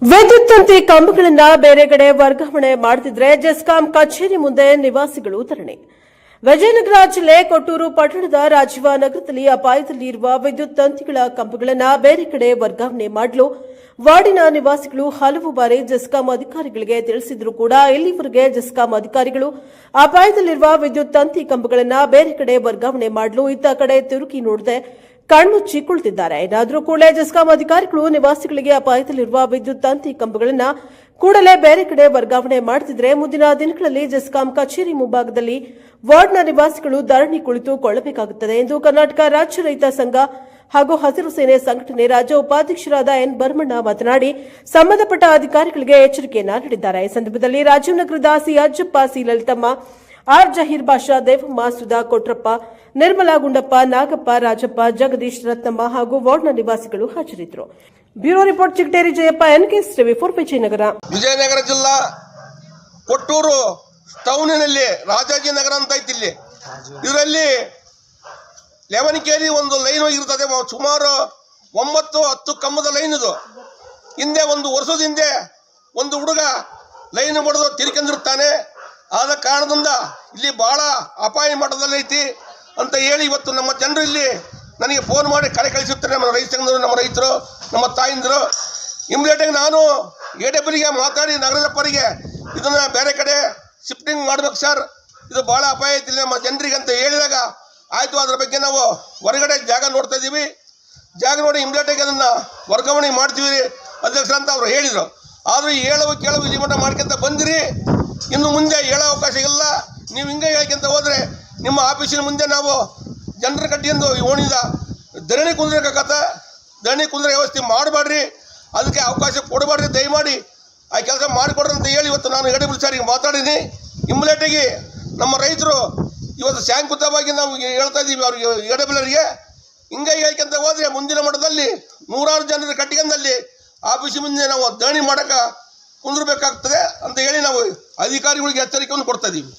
ವಿದ್ಯುತ್ ತಂತಿ ಕಂಬಗಳನ್ನ ಬೇರೆ ಕಡೆ ವರ್ಗಾವಣೆ ಮಾಡುತ್ತಿದ್ರೆ ಜೆಸ್ಕಾಂ ಕಚೇರಿ ಮುಂದೆ ನಿವಾಸಿಗಳು ಧರಣಿ. ವಿಜಯನಗರ ಜಿಲ್ಲೆ ಕೊಟ್ಟೂರು ಪಟ್ಟಣದ ರಾಜೀವ ನಗರದಲ್ಲಿ ಅಪಾಯದಲ್ಲಿರುವ ವಿದ್ಯುತ್ ತಂತಿಗಳ ಕಂಬಗಳನ್ನು ಬೇರೆ ಕಡೆ ವರ್ಗಾವಣೆ ಮಾಡಲು ವಾರ್ಡಿನ ನಿವಾಸಿಗಳು ಹಲವು ಬಾರಿ ಜೆಸ್ಕಾಂ ಅಧಿಕಾರಿಗಳಿಗೆ ತಿಳಿಸಿದರೂ ಕೂಡ ಇಲ್ಲಿವರೆಗೆ ಜೆಸ್ಕಾಂ ಅಧಿಕಾರಿಗಳು ಅಪಾಯದಲ್ಲಿರುವ ವಿದ್ಯುತ್ ತಂತಿ ಕಂಬಗಳನ್ನು ಬೇರೆ ಕಡೆ ವರ್ಗಾವಣೆ ಮಾಡಲು ಇತ್ತ ಕಡೆ ತಿರುಗಿ ನೋಡದೆ ಕಣ್ಮುಚ್ಚಿ ಕುಳಿತಿದ್ದಾರೆ. ಏನಾದರೂ ಕೂಡಲೇ ಜೆಸ್ಕಾಂ ಅಧಿಕಾರಿಗಳು ನಿವಾಸಿಗಳಿಗೆ ಅಪಾಯದಲ್ಲಿರುವ ವಿದ್ಯುತ್ ತಂತಿ ಕಂಬಗಳನ್ನು ಕೂಡಲೇ ಬೇರೆ ಕಡೆ ವರ್ಗಾವಣೆ ಮಾಡುತ್ತಿದ್ದರೆ ಮುಂದಿನ ದಿನಗಳಲ್ಲಿ ಜೆಸ್ಕಾಂ ಕಚೇರಿ ಮುಂಭಾಗದಲ್ಲಿ ವಾರ್ಡ್ನ ನಿವಾಸಿಗಳು ಧರಣಿ ಕುಳಿತುಕೊಳ್ಳಬೇಕಾಗುತ್ತದೆ ಎಂದು ಕರ್ನಾಟಕ ರಾಜ್ಯ ರೈತ ಸಂಘ ಹಾಗೂ ಹಸಿರು ಸೇನೆ ಸಂಘಟನೆ ರಾಜ್ಯ ಉಪಾಧ್ಯಕ್ಷರಾದ ಎನ್ ಭರಮಣ್ಣ ಮಾತನಾಡಿ ಸಂಬಂಧಪಟ್ಟ ಅಧಿಕಾರಿಗಳಿಗೆ ಎಚ್ಚರಿಕೆಯನ್ನ ನೀಡಿದ್ದಾರೆ. ಈ ಸಂದರ್ಭದಲ್ಲಿ ರಾಜೀವ್ ನಗರದ C Ajjappa, C Lalithamma, R Zaheer Basha, Devamma, Sudha Kotrappa, Nirmala Gundappa, Nagappa, Rajappa, Jagadish, Ratnamma ಹಾಗೂ ವಾರ್ಡ್ನ ನಿವಾಸಿಗಳು ಹಾಜರಿದ್ದರು. Bureau report Chigateri Jayappa, NKS TV 4 Vijayanagara. Vijayanagara ಜಿಲ್ಲಾ ಕೊಟ್ಟೂರು ಟೌನಿನಲ್ಲಿ ರಾಜಾಜಿನಗರ ಅಂತ ಐತಿ. ಇದರಲ್ಲಿ ಲೆವನಿಕೆಯಲ್ಲಿ ಒಂದು ಲೈನ್ ಹೋಗಿರ್ತದೆ. ಸುಮಾರು 9-10 ಕಂಬದ ಲೈನ್ ಇದು. ಹಿಂದೆ ಒಂದು ವರ್ಷದ ಹಿಂದೆ ಒಂದು ಹುಡುಗ ಲೈನ್ ಹೊಡೆದು ತಿರ್ಕೊಂಡಿರ್ತಾನೆ. ಆದ ಕಾರಣದಿಂದ ಇಲ್ಲಿ ಬಹಳ ಅಪಾಯ ಮಟ್ಟದಲ್ಲಿ ಐತಿ ಅಂತ ಹೇಳಿ ಇವತ್ತು ನಮ್ಮ ಜನರು ಇಲ್ಲಿ ನನಗೆ ಫೋನ್ ಮಾಡಿ ಕರೆ ಕಳಿಸುತ್ತಾರೆ. ನಮ್ಮ ರೈತ ಸಂಘದವರು, ನಮ್ಮ ರೈತರು, ನಮ್ಮ ತಾಯಿಂದರು. ಇಮಿಡಿಯೇಟಾಗಿ ನಾನು AWಗೆ ಮಾತಾಡಿ ನಗರಸಭರಿಗೆ ಇದನ್ನು ಬೇರೆ ಕಡೆ ಶಿಫ್ಟಿಂಗ್ ಮಾಡ್ಬೇಕು ಸರ್, ಇದು ಭಾಳ ಅಪಾಯ ಐತಿ ನಮ್ಮ ಜನರಿಗೆ ಅಂತ ಹೇಳಿದಾಗ ಆಯಿತು, ಅದರ ಬಗ್ಗೆ ನಾವು ಹೊರಗಡೆ ಜಾಗ ನೋಡ್ತಾ ಇದ್ದೀವಿ, ಜಾಗ ನೋಡಿ ಇಮಿಡಿಯೇಟಾಗಿ ಅದನ್ನು ವರ್ಗಾವಣೆ ಮಾಡ್ತೀವಿ ಅಧ್ಯಕ್ಷ ಅಂತ ಅವರು ಹೇಳಿದರು. ಆದರೂ ಹೇಳುವ ಕೇಳುವ ಇಲ್ಲಿ ಮಟ್ಟ ಮಾಡ್ಕೊಂತ ಬಂದಿರಿ, ಇನ್ನು ಮುಂದೆ ಹೇಳೋ ಅವಕಾಶ ಇಲ್ಲ. ನೀವು ಹಿಂಗೆ ಹೇಳ್ಕೊಂತ ಹೋದರೆ ನಿಮ್ಮ ಆಫೀಸಿನ ಮುಂದೆ ನಾವು ಜನರ ಕಟ್ಟಿಯಿಂದ ಓಣಿದ ಧರಣಿ ಕುಂದ್ರಕ್ಕಾಗತ್ತೆ. ಧರಣಿ ಕುಂದ್ರ ವ್ಯವಸ್ಥೆ ಮಾಡಬೇಡ್ರಿ, ಅದಕ್ಕೆ ಅವಕಾಶ ಕೊಡಬೇಡ್ರಿ, ದಯಮಾಡಿ ಆ ಕೆಲಸ ಮಾಡಿಕೊಡ್ರಿ ಅಂತ ಹೇಳಿ ಇವತ್ತು ನಾನು AW ಸಾರಿಗೆ ಮಾತಾಡೀನಿ. ಇಮ್ಮಿಡಿಯೇಟಾಗಿ ನಮ್ಮ ರೈತರು ಇವತ್ತು ಶಾಂತಿಯುತವಾಗಿ ನಾವು ಹೇಳ್ತಾ ಇದ್ದೀವಿ ಅವ್ರಿಗೆ, AWರಿಗೆ ಹಿಂಗೆ ಹೇಳ್ಕೊಂತ ಹೋದರೆ ಮುಂದಿನ ಮಟ್ಟದಲ್ಲಿ 100 ಜನರ ಕಟ್ಟಿಗೆಂದಲ್ಲಿ ಆಫೀಸ್ ಮುಂದೆ ನಾವು ಧರಣಿ ಮಾಡೋಕ್ಕೆ ಕುಂದ್ರಬೇಕಾಗ್ತದೆ ಅಂತ ಹೇಳಿ ನಾವು ಅಧಿಕಾರಿಗಳಿಗೆ ಎಚ್ಚರಿಕೆಯನ್ನು ಕೊಡ್ತಾ ಇದ್ದೀವಿ.